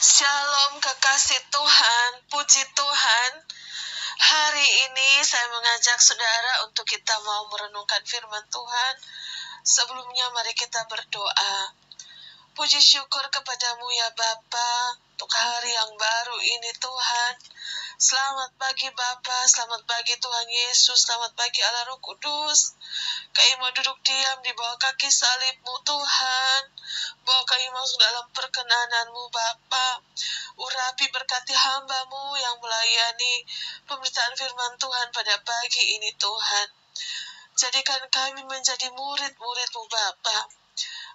Shalom kekasih Tuhan, puji Tuhan. Hari ini saya mengajak saudara untuk kita mau merenungkan firman Tuhan. Sebelumnya mari kita berdoa. Puji syukur kepadamu ya Bapa, untuk hari yang baru ini Tuhan. Selamat pagi Bapa, selamat pagi Tuhan Yesus, selamat pagi Allah Roh Kudus. Kami mau duduk diam di bawah kaki salib-Mu Tuhan. Bawa kami masuk dalam perkenanan-Mu Bapa. Urapi berkati hamba-Mu yang melayani pemberitaan firman Tuhan pada pagi ini Tuhan. Jadikan kami menjadi murid-murid-Mu Bapa.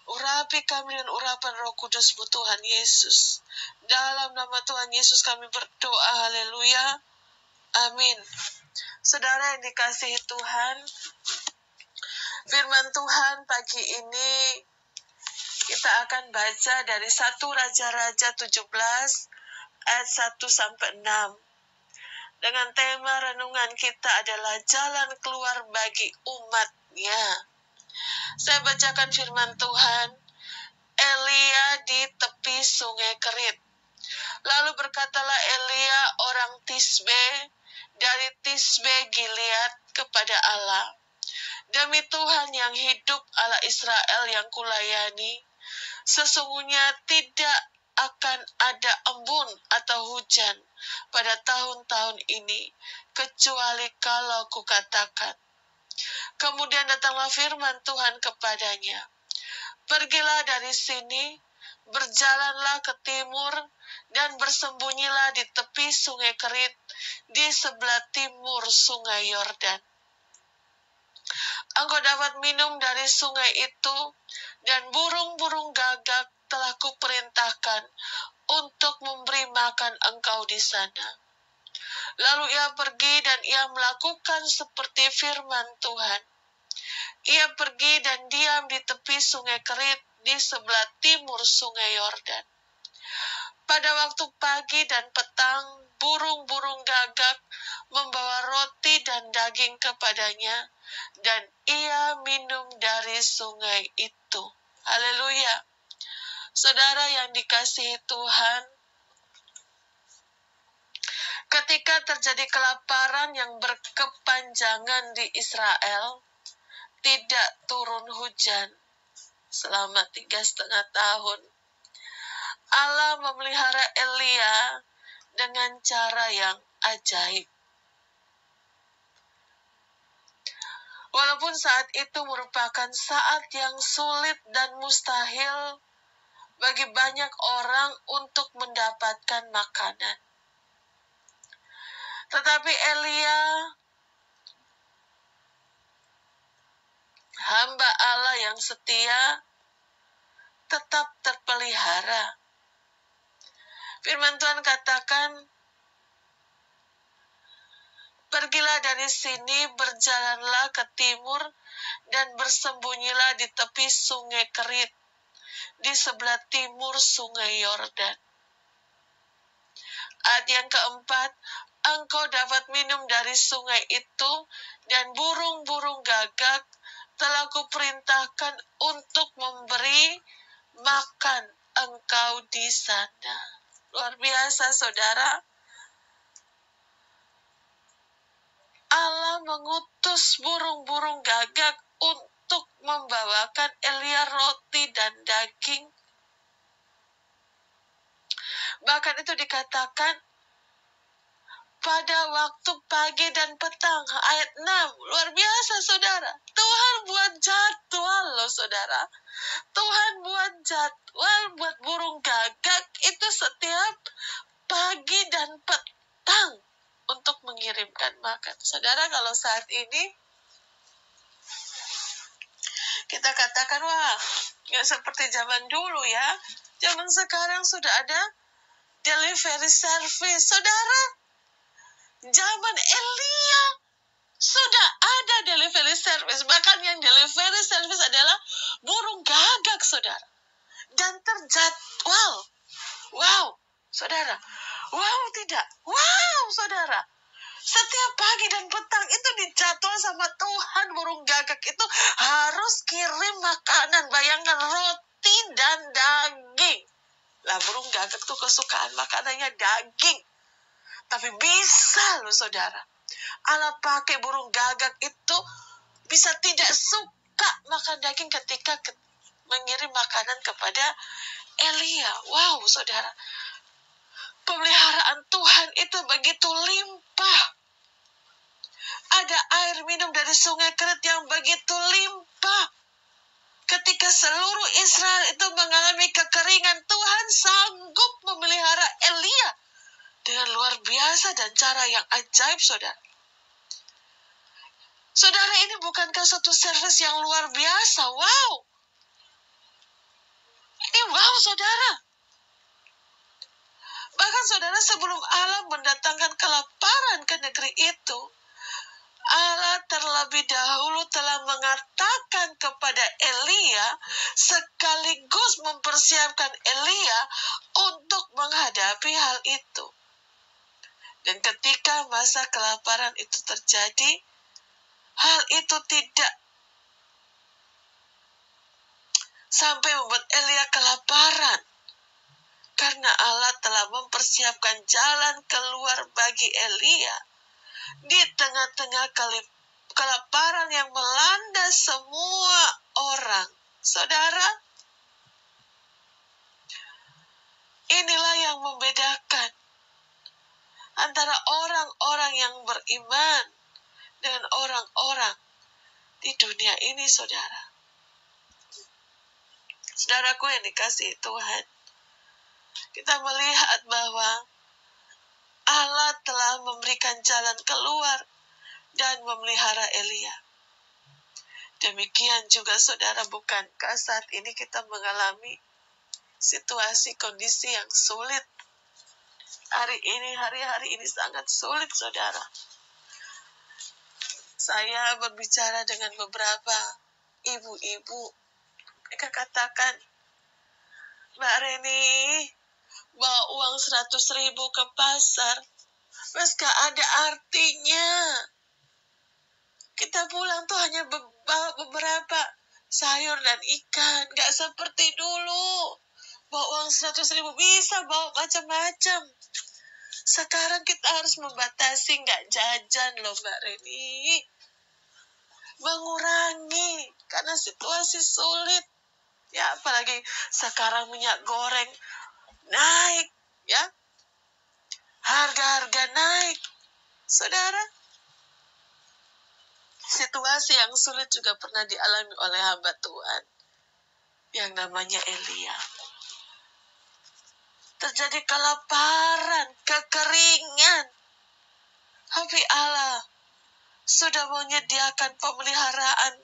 Urapi kami dengan urapan Roh Kudus-Mu Tuhan Yesus. Dalam nama Tuhan Yesus kami berdoa, haleluya, amin. Saudara yang dikasihi Tuhan, firman Tuhan pagi ini kita akan baca dari 1 Raja-Raja 17 ayat 1-6. Dengan tema renungan kita adalah jalan keluar bagi umatnya. Saya bacakan firman Tuhan. Elia di tepi sungai Kerit. Lalu berkatalah Elia orang Tisbe dari Tisbe Gilead kepada Allah. Demi Tuhan yang hidup, Allah Israel yang kulayani, sesungguhnya tidak akan ada embun atau hujan pada tahun-tahun ini, kecuali kalau kukatakan. Kemudian datanglah firman Tuhan kepadanya. Pergilah dari sini, berjalanlah ke timur, dan bersembunyilah di tepi sungai Kerit, di sebelah timur sungai Yordan. Engkau dapat minum dari sungai itu, dan burung-burung gagak telah kuperintahkan untuk memberi makan engkau di sana. Lalu ia pergi dan ia melakukan seperti firman Tuhan. Ia pergi dan diam di tepi sungai Kerit di sebelah timur sungai Yordan. Pada waktu pagi dan petang, burung-burung gagak membawa roti dan daging kepadanya, dan ia minum dari sungai itu. Haleluya. Saudara yang dikasihi Tuhan, ketika terjadi kelaparan yang berkepanjangan di Israel, tidak turun hujan selama 3,5 tahun. Allah memelihara Elia dengan cara yang ajaib. Walaupun saat itu merupakan saat yang sulit dan mustahil bagi banyak orang untuk mendapatkan makanan. Tetapi Elia, hamba Allah yang setia, tetap terpelihara. Firman Tuhan katakan, pergilah dari sini, berjalanlah ke timur, dan bersembunyilah di tepi sungai Kerit, di sebelah timur sungai Yordan. Ayat yang keempat, engkau dapat minum dari sungai itu, dan burung-burung gagak telah kuperintahkan untuk memberi makan engkau di sana. Luar biasa, saudara. Allah mengutus burung-burung gagak untuk membawakan Elia roti dan daging. Bahkan itu dikatakan pada waktu pagi dan petang, ayat 6. Luar biasa, saudara. Tuhan buat jadwal loh, saudara. Tuhan buat jadwal buat burung gagak itu setiap pagi dan petang untuk mengirimkan makan. Saudara, kalau saat ini kita katakan, wah, ya seperti zaman dulu ya. Zaman sekarang sudah ada delivery service. Saudara, zaman Elia sudah ada delivery service. Bahkan yang delivery service adalah burung gagak, saudara. Dan terjadwal. Wow, saudara. Wow, tidak. Wow, saudara. Setiap pagi dan petang itu dijadwal sama Tuhan, burung gagak itu harus kirim makanan. Bayangkan, roti dan daging. Lah burung gagak tuh kesukaan makanannya daging. Tapi bisa loh saudara, Allah pakai burung gagak itu bisa tidak suka makan daging ketika mengirim makanan kepada Elia. Wow saudara, pemeliharaan Tuhan itu begitu limpah. Ada air minum dari sungai Kerit yang begitu limpah. Ketika seluruh Israel itu mengalami kekeringan, Tuhan sanggup memelihara Elia dengan luar biasa dan cara yang ajaib, saudara. Saudara, ini bukankah suatu service yang luar biasa? Wow! Ini wow, saudara. Bahkan saudara, sebelum Allah mendatangkan kelaparan ke negeri itu, Allah terlebih dahulu telah mengatakan kepada Elia sekaligus mempersiapkan Elia untuk menghadapi hal itu. Dan ketika masa kelaparan itu terjadi, hal itu tidak sampai membuat Elia kelaparan. Karena Allah telah mempersiapkan jalan keluar bagi Elia di tengah-tengah kelaparan yang melanda semua orang. Saudara, inilah yang membedakan antara orang-orang yang beriman dengan orang-orang di dunia ini, saudara. Saudaraku yang dikasihi Tuhan, kita melihat bahwa Allah telah memberikan jalan keluar dan memelihara Elia. Demikian juga saudara, bukankah saat ini kita mengalami situasi kondisi yang sulit? Hari-hari ini sangat sulit, saudara. Saya berbicara dengan beberapa ibu-ibu. Mereka katakan, Mbak Reni, bawa uang 100.000 ke pasar, terus gak ada artinya. Kita pulang tuh hanya bawa beberapa sayur dan ikan, gak seperti dulu. Bawa uang 100.000 bisa bawa macam-macam. Sekarang kita harus membatasi, gak jajan loh Mbak Reni. Mengurangi, karena situasi sulit. Ya, apalagi sekarang minyak goreng naik, ya. Harga-harga naik. Saudara, situasi yang sulit juga pernah dialami oleh hamba Tuhan yang namanya Elia. Terjadi kelaparan, kekeringan. Tapi Allah sudah menyediakan pemeliharaan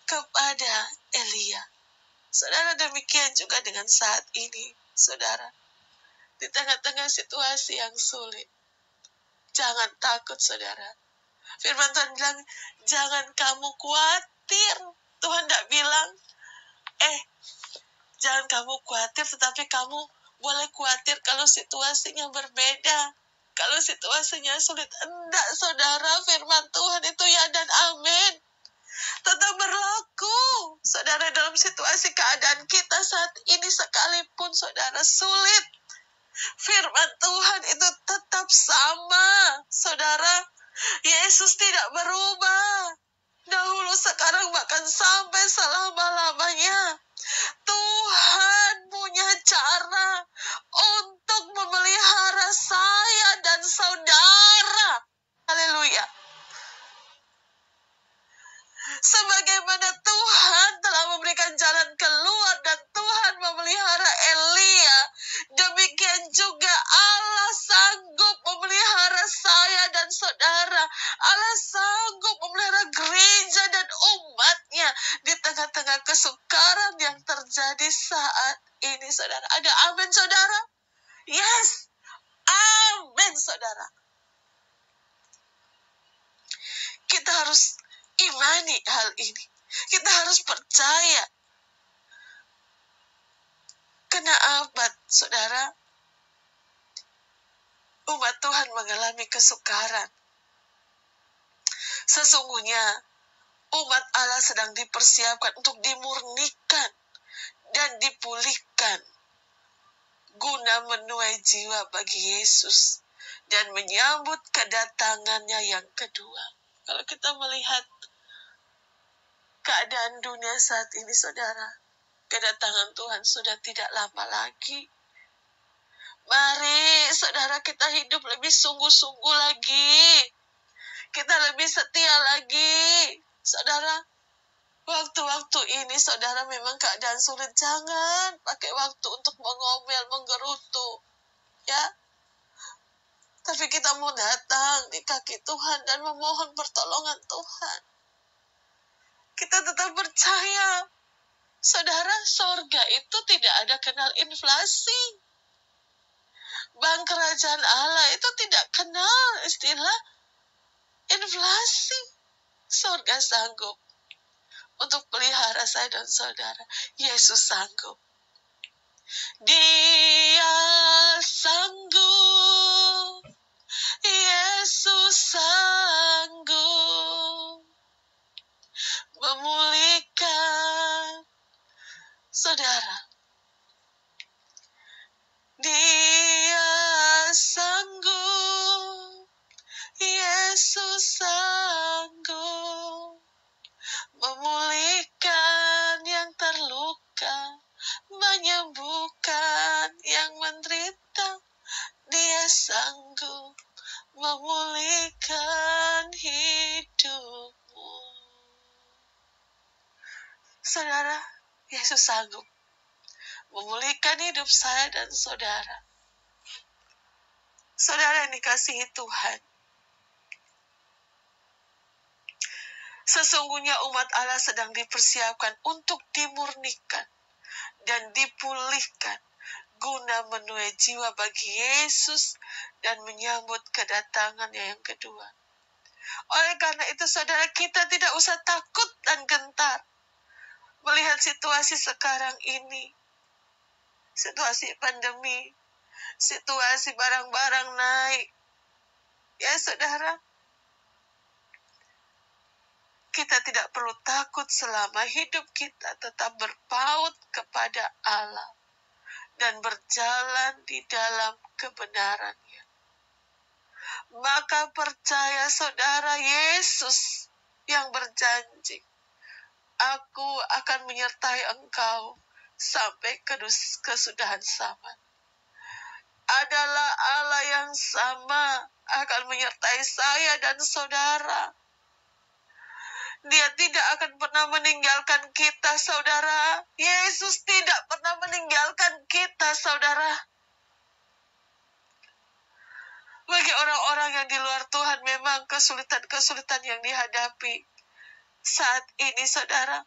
kepada Elia. Saudara, demikian juga dengan saat ini, saudara. Di tengah-tengah situasi yang sulit, jangan takut, saudara. Firman Tuhan bilang, jangan kamu khawatir. Tuhan tidak bilang, jangan kamu khawatir, tetapi kamu boleh khawatir kalau situasinya berbeda. Kalau situasinya sulit, enggak, saudara. Firman Tuhan itu ya dan amin. Tetap berlaku, saudara, dalam situasi keadaan kita saat ini sekalipun, saudara, sulit. Firman Tuhan itu tetap sama, saudara. Yesus tidak berubah. Dahulu, sekarang, bahkan sampai selama-lamanya. Tuhan punya cara untuk memelihara saya dan saudara. Haleluya. Sebagaimana Tuhan telah memberikan jalan keluar dan Tuhan memelihara Elia, demikian juga Allah sanggup memelihara saya dan saudara. Allah sanggup memelihara gereja dan umatnya di tengah-tengah kesukaran yang terjadi saat ini, saudara. Ada amin, saudara? Yes, amin, saudara. Kita harus imani hal ini. Kita harus percaya. Karena abad, saudara, umat Tuhan mengalami kesukaran. Sesungguhnya, umat Allah sedang dipersiapkan untuk dimurnikan dan dipulihkan. guna menuai jiwa bagi Yesus dan menyambut kedatangannya yang kedua. Kalau kita melihat keadaan dunia saat ini, saudara, kedatangan Tuhan sudah tidak lama lagi. Mari, saudara, kita hidup lebih sungguh-sungguh lagi. Kita lebih setia lagi. Saudara, waktu-waktu ini, saudara, memang keadaan sulit. Jangan pakai waktu untuk mengomel, menggerutu. Ya, tapi kita mau datang di kaki Tuhan dan memohon pertolongan Tuhan. Kita tetap percaya, saudara, sorga itu tidak ada kenal inflasi. Bank kerajaan Allah itu tidak kenal istilah inflasi. Sorga sanggup untuk pelihara saya dan saudara. Yesus sanggup. Dia sanggup. Yesus sanggup memulihkan saudara. Dia sanggup. Yesus sanggup memulihkan yang terluka, menyembuhkan yang menderita. Dia sanggup memulihkan hidupmu. Saudara, Yesus sanggup memulihkan hidup saya dan saudara. Saudara yang dikasihi Tuhan, sesungguhnya umat Allah sedang dipersiapkan untuk dimurnikan dan dipulihkan guna menuai jiwa bagi Yesus dan menyambut kedatangannya yang kedua. Oleh karena itu, saudara, kita tidak usah takut dan gentar melihat situasi sekarang ini. Situasi pandemi, situasi barang-barang naik. Ya, saudara, kita tidak perlu takut selama hidup kita tetap berpaut kepada Allah dan berjalan di dalam kebenarannya. Maka percaya, saudara, Yesus yang berjanji, aku akan menyertai engkau sampai kesudahan zaman. Adalah Allah yang sama akan menyertai saya dan saudara. Dia tidak akan pernah meninggalkan kita, saudara. Yesus tidak pernah meninggalkan kita, saudara. Bagi orang-orang yang di luar Tuhan, memang kesulitan-kesulitan yang dihadapi saat ini, saudara,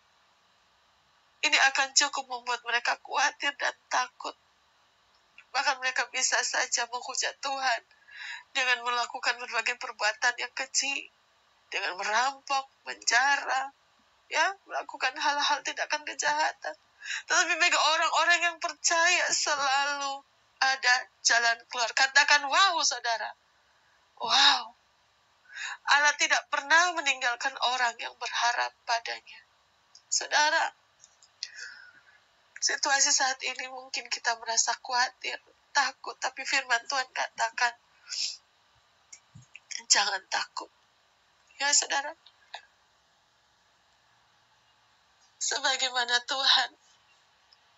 ini akan cukup membuat mereka khawatir dan takut. Bahkan mereka bisa saja menghujat Tuhan dengan melakukan berbagai perbuatan yang keji, dengan merampok, menjara, ya, melakukan hal-hal tindakan kejahatan. Tetapi bagi orang-orang yang percaya, selalu ada jalan keluar. Katakan wow, saudara. Wow. Allah tidak pernah meninggalkan orang yang berharap padanya. Saudara, situasi saat ini mungkin kita merasa khawatir, takut, tapi firman Tuhan katakan, jangan takut. Ya, saudara. Sebagaimana Tuhan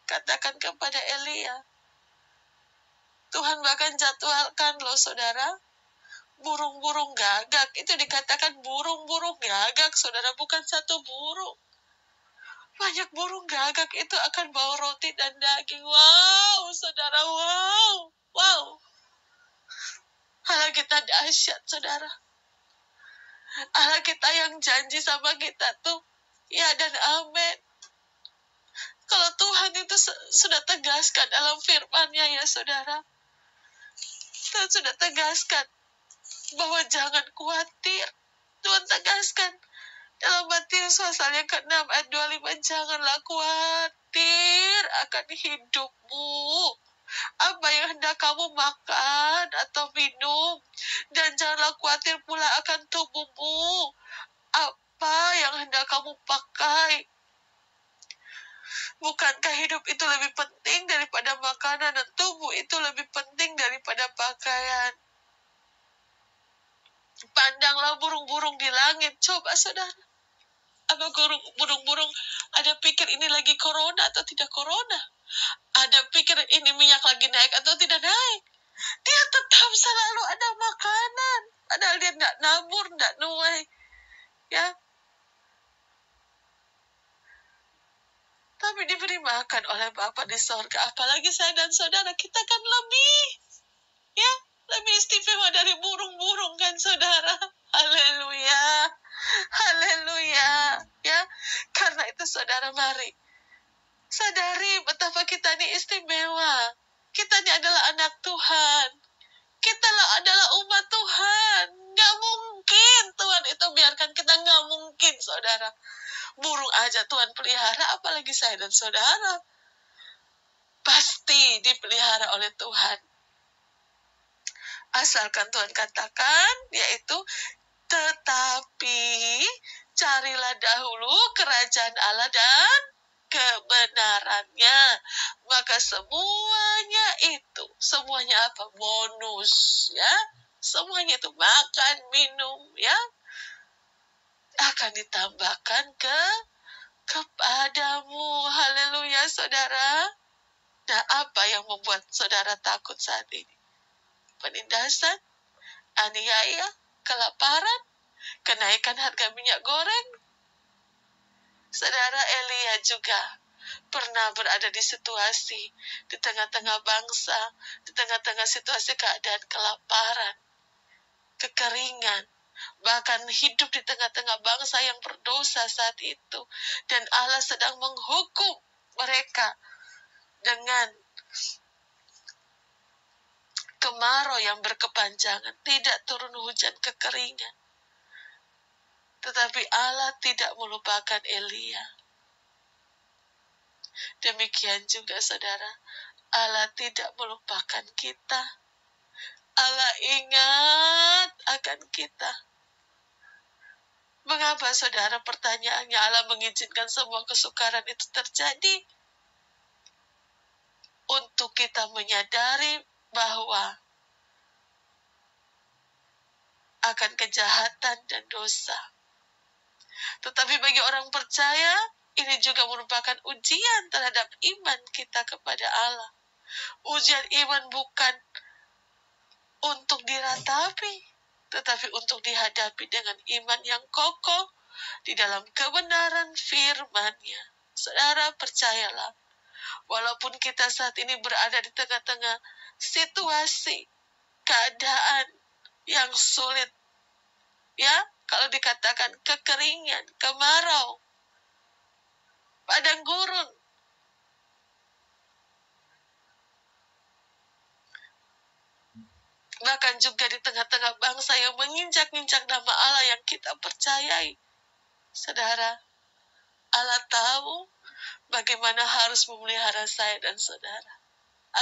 katakan kepada Elia, Tuhan bahkan jadwalkan loh, saudara, burung-burung gagak. Itu dikatakan burung-burung gagak, saudara, bukan satu burung. Banyak burung gagak itu akan bawa roti dan daging. Wow, saudara, wow. Wow. Allah kita dahsyat, saudara. Allah kita yang janji sama kita tuh ya dan amin. Kalau Tuhan itu sudah tegaskan dalam firman-Nya, ya saudara, Tuhan sudah tegaskan bahwa jangan khawatir. Tuhan tegaskan dalam Matius pasal yang ke-6 ayat 25, janganlah khawatir akan hidupmu, apa yang hendak kamu makan atau minum, dan janganlah khawatir pula akan tubuhmu, apa yang hendak kamu pakai. Bukankah hidup itu lebih penting daripada makanan dan tubuh itu lebih penting daripada pakaian. Pandanglah burung-burung di langit. Coba saudara, apa burung-burung ada pikir ini lagi corona atau tidak corona? Ada pikir ini minyak lagi naik atau tidak naik? Dia tetap selalu ada makanan. Padahal dia tidak nabur, tidak nuai. Ya, tapi diberi makan oleh Bapa di sorga. Apalagi saya dan saudara, kita kan lebih, ya, lebih istimewa dari burung-burung kan saudara. Haleluya, haleluya, ya. Karena itu saudara, mari sadari betapa kita ini istimewa. Kita ini adalah anak Tuhan. Kita adalah umat Tuhan. Gak mungkin Tuhan itu biarkan kita, gak mungkin saudara. Burung aja Tuhan pelihara, apalagi saya dan saudara. Pasti dipelihara oleh Tuhan. Asalkan Tuhan katakan, yaitu tetapi carilah dahulu kerajaan Allah dan kebenarannya, maka semuanya itu, semuanya apa? Bonus, ya. Semuanya itu makan, minum, ya, akan ditambahkan kepadamu. Haleluya saudara. Nah, apa yang membuat saudara takut saat ini? Penindasan, aniaya, kelaparan, kenaikan harga minyak goreng. Saudara, Elia juga pernah berada di situasi, di tengah-tengah bangsa, di tengah-tengah situasi keadaan kelaparan, kekeringan, bahkan hidup di tengah-tengah bangsa yang berdosa saat itu. Dan Allah sedang menghukum mereka dengan kemarau yang berkepanjangan, tidak turun hujan, kekeringan. Tetapi Allah tidak melupakan Elia. Demikian juga saudara, Allah tidak melupakan kita. Allah ingat akan kita. Mengapa saudara, pertanyaannya, Allah mengizinkan semua kesukaran itu terjadi? Untuk kita menyadari bahwa akan kejahatan dan dosa. Tetapi bagi orang percaya, ini juga merupakan ujian terhadap iman kita kepada Allah. Ujian iman bukan untuk diratapi, tetapi untuk dihadapi dengan iman yang kokoh di dalam kebenaran firman-Nya. Saudara, percayalah, walaupun kita saat ini berada di tengah-tengah situasi, keadaan yang sulit, ya, kalau dikatakan kekeringan, kemarau, padang gurun, bahkan juga di tengah-tengah bangsa yang menginjak-injak nama Allah yang kita percayai. Saudara, Allah tahu bagaimana harus memelihara saya dan saudara.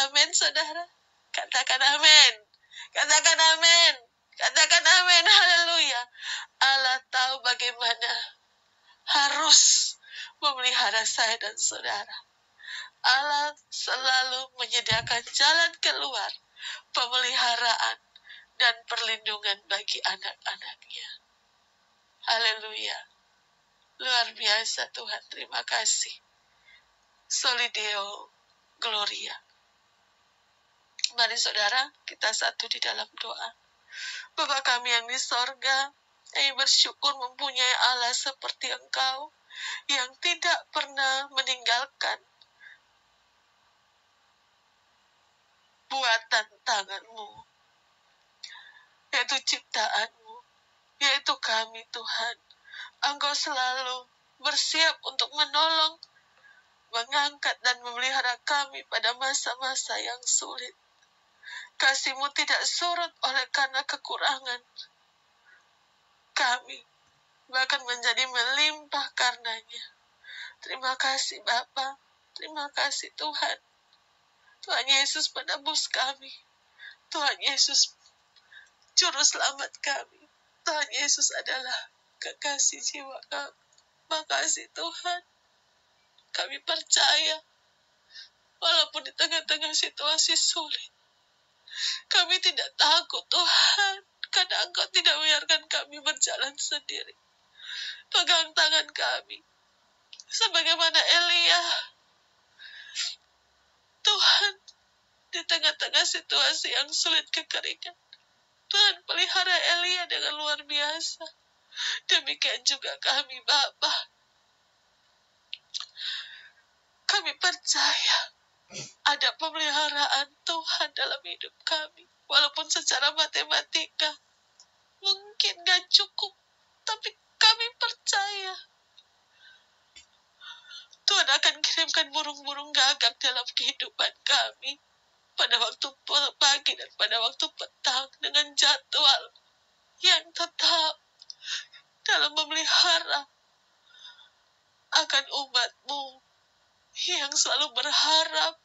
Amin, saudara. Katakan amin. Katakan amin. Katakan amin. Haleluya. Allah tahu bagaimana harus memelihara saya dan saudara. Allah selalu menyediakan jalan keluar, pemeliharaan, dan perlindungan bagi anak-anaknya. Haleluya. Luar biasa Tuhan, terima kasih. Soli Deo Gloria. Mari saudara, kita satu di dalam doa. Bapa kami yang di sorga, kami bersyukur mempunyai Allah seperti Engkau, yang tidak pernah meninggalkan buatan tangan-Mu, yaitu ciptaan-Mu, yaitu kami Tuhan. Engkau selalu bersiap untuk menolong, mengangkat dan memelihara kami pada masa-masa yang sulit. Kasih-Mu tidak surut oleh karena kekurangan kami, bahkan menjadi melimpah karenanya. Terima kasih Bapa, terima kasih Tuhan. Tuhan Yesus penebus kami, Tuhan Yesus juru selamat kami, Tuhan Yesus adalah kekasih jiwa kami. Makasih Tuhan, kami percaya Walaupun di tengah-tengah situasi sulit, kami tidak takut Tuhan, karena Engkau tidak biarkan kami berjalan sendiri. Pegang tangan kami, sebagaimana Elia, Tuhan, di tengah-tengah situasi yang sulit kekeringan, Tuhan pelihara Elia dengan luar biasa. Demikian juga kami, Bapa. Kami percaya ada pemeliharaan Tuhan dalam hidup kami. Walaupun secara matematika mungkin gak cukup, tapi kami percaya Tuhan akan kirimkan burung-burung gagak dalam kehidupan kami pada waktu pagi dan pada waktu petang dengan jadwal yang tetap dalam memelihara akan umat-Mu yang selalu berharap,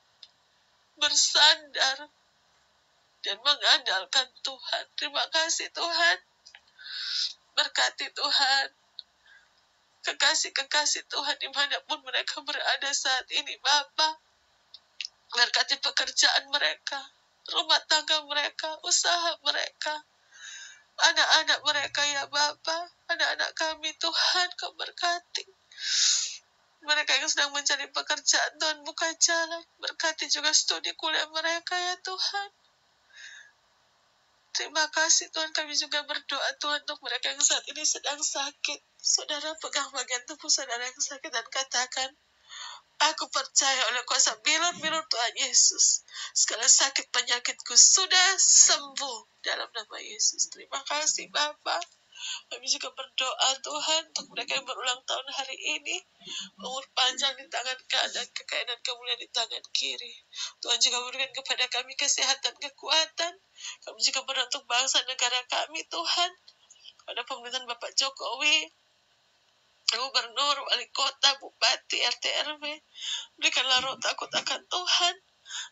bersandar, dan mengandalkan Tuhan. Terima kasih Tuhan. Berkati Tuhan kekasih-kekasih Tuhan dimanapun mereka berada saat ini, Bapa. Berkati pekerjaan mereka, rumah tangga mereka, usaha mereka, anak-anak mereka ya Bapa. Anak-anak kami Tuhan, Kau berkati. Mereka yang sedang mencari pekerjaan, Tuhan buka jalan. Berkati juga studi kuliah mereka ya Tuhan. Terima kasih Tuhan, kami juga berdoa Tuhan untuk mereka yang saat ini sedang sakit. Saudara pegang bagian tubuh saudara yang sakit dan katakan, aku percaya oleh kuasa bilur-bilur Tuhan Yesus, segala sakit penyakitku sudah sembuh dalam nama Yesus. Terima kasih Bapa. Kami juga berdoa Tuhan untuk mereka yang berulang tahun hari ini, umur panjang di tangan kanan, kekayaan dan kemuliaan di tangan kiri. Tuhan juga berikan kepada kami kesehatan, kekuatan. Kami juga berdoa untuk bangsa negara kami Tuhan, pada pemerintahan Bapak Jokowi, Gubernur, Wali Kota, Bupati, RT RW. Berikanlah roh takut akan Tuhan.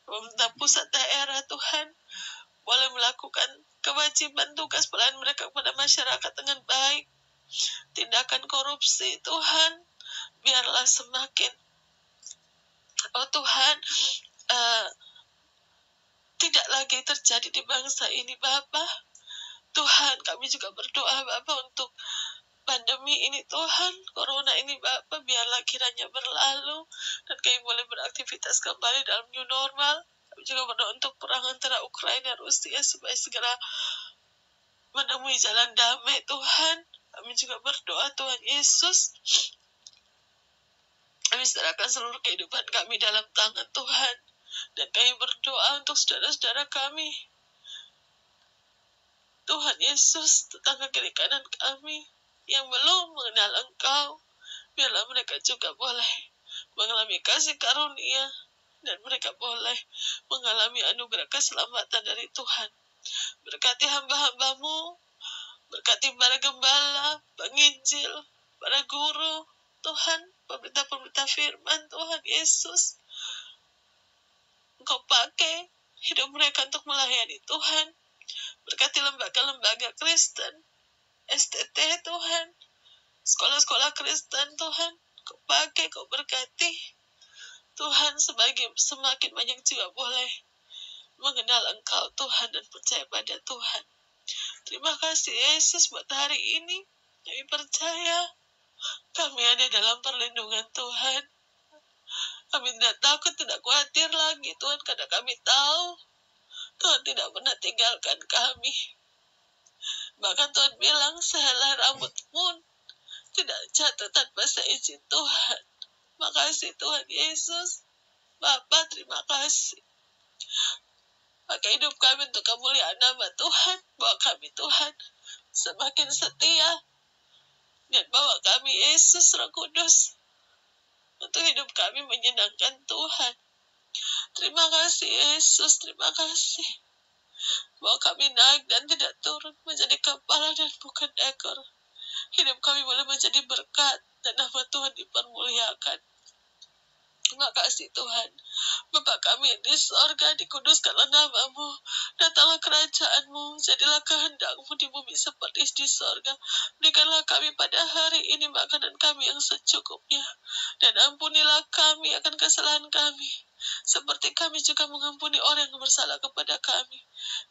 Pemerintah pusat daerah Tuhan boleh melakukan kewajiban tugas pelayanan mereka kepada masyarakat dengan baik. Tindakan korupsi Tuhan biarlah semakin, oh Tuhan, tidak lagi terjadi di bangsa ini Bapa. Tuhan, kami juga berdoa Bapa untuk pandemi ini Tuhan, corona ini Bapa, biarlah kiranya berlalu dan kami boleh beraktivitas kembali dalam new normal. Kami juga berdoa untuk perang antara Ukraina dan Rusia supaya segera menemui jalan damai Tuhan. Kami juga berdoa Tuhan Yesus, kami serahkan seluruh kehidupan kami dalam tangan Tuhan. Dan kami berdoa untuk saudara-saudara kami, Tuhan Yesus, tetangga kiri kanan kami yang belum mengenal Engkau, biarlah mereka juga boleh mengalami kasih karunia dan mereka boleh mengalami anugerah keselamatan dari Tuhan. Berkati hamba-hamba-Mu, berkati para gembala, penginjil, para guru, Tuhan, pemerintah-pemerintah firman, Tuhan Yesus. Engkau pakai hidup mereka untuk melayani Tuhan. Berkati lembaga-lembaga Kristen, STT Tuhan, sekolah-sekolah Kristen Tuhan. Kau pakai, Kau berkati Tuhan, semakin banyak jiwa boleh mengenal Engkau Tuhan dan percaya pada Tuhan. Terima kasih Yesus buat hari ini. Kami percaya kami ada dalam perlindungan Tuhan. Kami tidak takut, tidak khawatir lagi Tuhan, karena kami tahu Tuhan tidak pernah tinggalkan kami. Bahkan Tuhan bilang, sehelai rambut pun tidak jatuh tanpa seizin Tuhan. Makasih Tuhan Yesus. Bapa, terima kasih. Pakai hidup kami untuk kemuliaan nama Tuhan. Bawa kami Tuhan semakin setia. Dan bawa kami Yesus Roh Kudus untuk hidup kami menyenangkan Tuhan. Terima kasih Yesus, terima kasih. Bawa kami naik dan tidak turun, menjadi kepala dan bukan ekor. Hidup kami boleh menjadi berkat dan nama Tuhan dipermuliakan. Terima kasih Tuhan. Bapa kami yang di sorga, dikuduskanlah nama-Mu. Datanglah kerajaan-Mu, jadilah kehendak-Mu di bumi seperti di sorga. Berikanlah kami pada hari ini makanan kami yang secukupnya. Dan ampunilah kami akan kesalahan kami, seperti kami juga mengampuni orang yang bersalah kepada kami.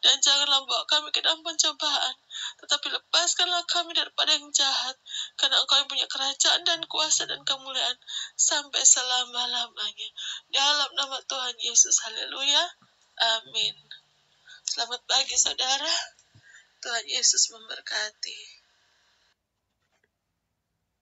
Dan janganlah bawa kami ke dalam pencobaan, tetapi lepaskanlah kami daripada yang jahat, karena Engkau yang punya kerajaan dan kuasa dan kemuliaan sampai selama-lamanya. Dalam nama Tuhan Yesus, haleluya, amin. Selamat pagi saudara, Tuhan Yesus memberkati.